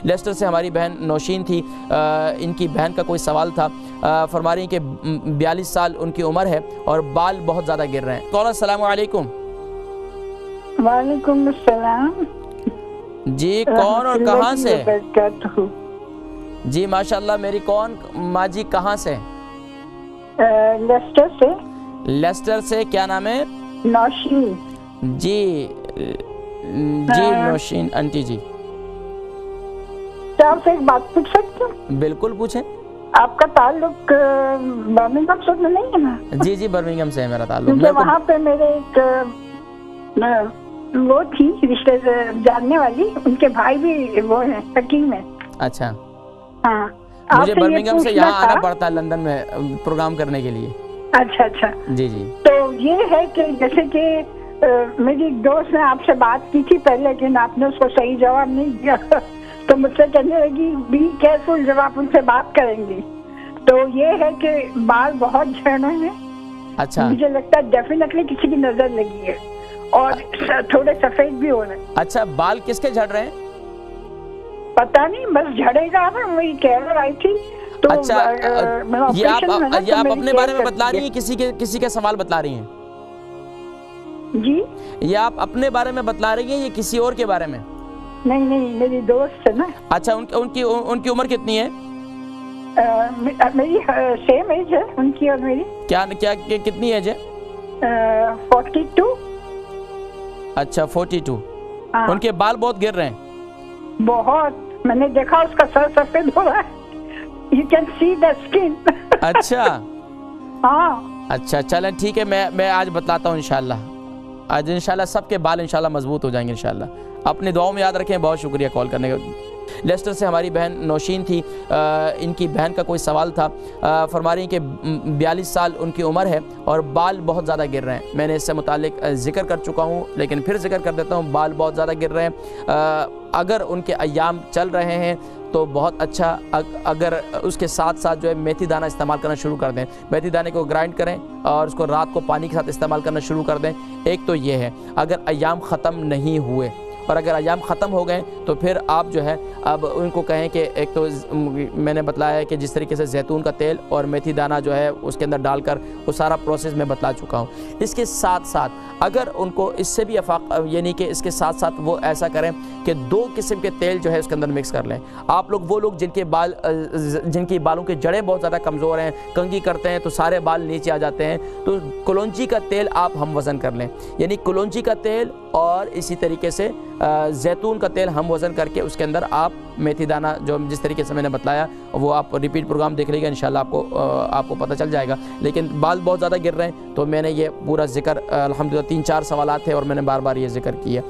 Lester से हमारी बहन नौशीन थी। इनकी बहन का कोई सवाल था। फरमा रही कि 42 साल उनकी उम्र है और बाल बहुत ज़्यादा गिर रहे हैं। कौन? अस्सलाम वालेकुम। वालेकुम अस्सलाम। जी कौन और कहाँ से? जी माशाल्लाह। मेरी कौन माँ जी? कहाँ से? लेस्टर से। लेस्टर से। क्या नाम है? नौशीन। जी जी नौशीन आंटी जी। क्या आपसे एक बात पूछ सकती हूँ? बिल्कुल पूछें। आपका ताल्लुक बर्मिंघम से नहीं है ना? जी जी बर्मिंघम से है मेरा ताल्लुक। क्योंकि वहाँ पे मेरे एक वो थी रिश्ते जानने वाली, उनके भाई भी वो है, हकीम है। अच्छा। हाँ। मुझे बर्मिंघम से यहाँ आना पड़ता है लंदन में प्रोग्राम करने के लिए। अच्छा अच्छा। जी जी। तो ये है कि जैसे कि मेरी दोस्त ने आपसे बात की थी पहले, लेकिन आपने उसको सही जवाब नहीं दिया तो मुझसे कहने लगी बी केयरफुल जब आप उनसे बात करेंगी। तो ये है कि बाल बहुत झड़ रहे हैं। अच्छा। मुझे लगता है डेफिनेटली किसी की नजर लगी है और थोड़े सफेद भी हो रहे हैं। अच्छा। बाल किसके झड़ रहे हैं? पता नहीं, बस झड़ेगा ना। मेरी केयर आई थी तो अच्छा। ये आप अपने बारे में बतला रही हैं, किसी के सवाल बतला रही हैं? जी। ये आप अपने बारे में बतला रही हैं या किसी और के बारे में? नहीं नहीं, मेरी दोस्त है ना। अच्छा। उनकी उम्र कितनी है? मेरी सेम एज है उनकी और मेरी। क्या कितनी एज है? 42। अच्छा 42। हाँ। उनके बाल बहुत गिर रहे हैं। बहुत। मैंने देखा उसका सर सफेद हो रहा है। You can see the skin. अच्छा। हाँ। अच्छा चलें ठीक है। मैं आज बतलाता हूँ इंशाल्लाह। आज इंशाल्लाह सबके बाल इंशाल्लाह मजबूत हो जाएंगे इंशाल्लाह। अपने दुआओं में याद रखें। बहुत शुक्रिया कॉल करने का। लेस्टर से हमारी बहन नौशीन थी। इनकी बहन का कोई सवाल था। फरमा रही कि 42 साल उनकी उम्र है और बाल बहुत ज़्यादा गिर रहे हैं। मैंने इससे मुतालिक ज़िक्र कर चुका हूँ लेकिन फिर ज़िक्र कर देता हूँ। बाल बहुत ज़्यादा गिर रहे हैं। अगर उनके अय्याम चल रहे हैं तो बहुत अच्छा। अगर उसके साथ साथ जो है मेथी दाना इस्तेमाल करना शुरू कर दें। मेथी दाने को ग्राइंड करें और उसको रात को पानी के साथ इस्तेमाल करना शुरू कर दें। एक तो ये है। अगर अय्याम ख़त्म नहीं हुए और अगर अय्याम ख़त्म हो गए तो फिर आप जो है अब उनको कहें कि एक तो मैंने बतलाया है कि जिस तरीके से जैतून का तेल और मेथी दाना जो है उसके अंदर डालकर वो सारा प्रोसेस मैं बतला चुका हूँ। इसके साथ साथ अगर उनको इससे भी यानी कि इसके साथ साथ वो ऐसा करें कि 2 किस्म के तेल जो है उसके अंदर मिक्स कर लें। आप लोग वो लोग जिनकी बालों के जड़ें बहुत ज़्यादा कमज़ोर हैं, कंघी करते हैं तो सारे बाल नीचे आ जाते हैं, तो कलौंजी का तेल आप हम वज़न कर लें। यानी कलौंजी का तेल और इसी तरीके से जैतून का तेल हम वज़न करके उसके अंदर आप मेथी दाना जो जिस तरीके से मैंने बताया वो आप रिपीट प्रोग्राम देख लीजिएगा इंशाल्लाह आपको पता चल जाएगा। लेकिन बाल बहुत ज़्यादा गिर रहे हैं तो मैंने ये पूरा जिक्र अल्हम्दुलिल्लाह 3-4 सवालात थे और मैंने बार बार ये जिक्र किया।